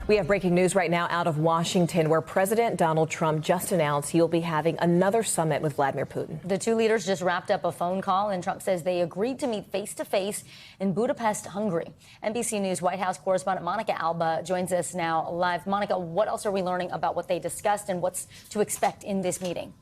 We have breaking news right now out of Washington, where President Donald Trump just announced he'll be having another summit with Vladimir Putin. The two leaders just wrapped up a phone call, and Trump says they agreed to meet face-to-face in Budapest, Hungary. NBC News White House correspondent Monica Alba joins us now live. Monica, what else are we learning about what they discussed and what's to expect in this meeting?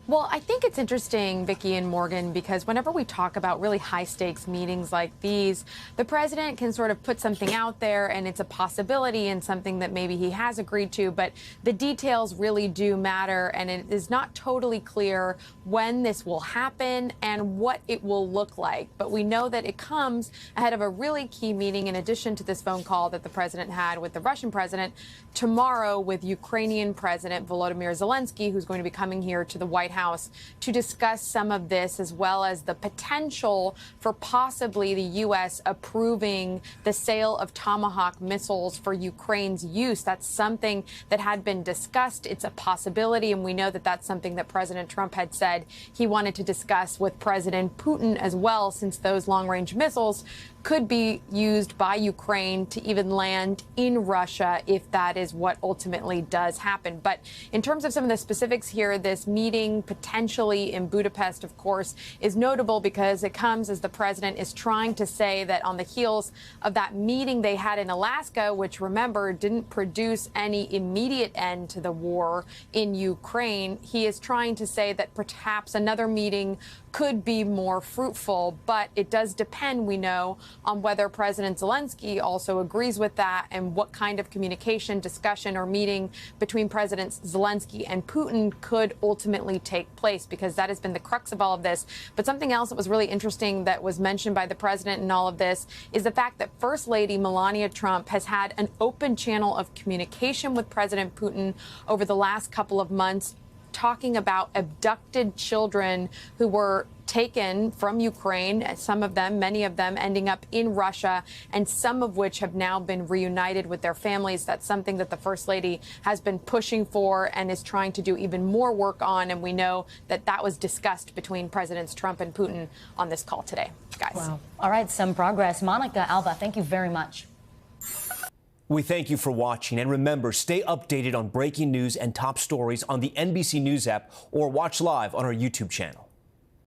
Well, I think it's interesting, Vicki and Morgan, because whenever we talk about really high-stakes meetings like these, the president can sort of put something out there and it's a possibility and something that maybe he has agreed to, but the details really do matter, and it is not totally clear when this will happen and what it will look like. But we know that it comes ahead of a really key meeting, in addition to this phone call that the president had with the Russian president tomorrow with Ukrainian President Volodymyr Zelensky, who's going to be coming here to the White House to discuss some of this, as well as the potential for possibly the U.S. approving the sale of Tomahawk missiles for Ukraine's use. That's something that had been discussed. It's a possibility, and we know that that's something that President Trump had said he wanted to discuss with President Putin as well, since those long-range missiles could be used by Ukraine to even land in Russia if that is what ultimately does happen. But in terms of some of the specifics here, this meeting potentially in Budapest, of course, is notable because it comes as the president is trying to say that on the heels of that meeting they had in Alaska, which, remember, didn't produce any immediate end to the war in Ukraine, he is trying to say that perhaps another meeting could be more fruitful. But it does depend, we know, on whether President Zelensky also agrees with that and what kind of communication, discussion, or meeting between Presidents Zelensky and Putin could ultimately take place, because that has been the crux of all of this. But something else that was really interesting that was mentioned by the president in all of this is the fact that First Lady Melania Trump has had an open channel of communication with President Putin over the last couple of months, talking about abducted children who were taken from Ukraine, some of them, many of them, ending up in Russia, and some of which have now been reunited with their families. That's something that the First Lady has been pushing for and is trying to do even more work on, and we know that that was discussed between Presidents Trump and Putin on this call today. Guys. Wow. All right, some progress. Monica Alba, thank you very much. We thank you for watching, and remember, stay updated on breaking news and top stories on the NBC News app or watch live on our YouTube channel.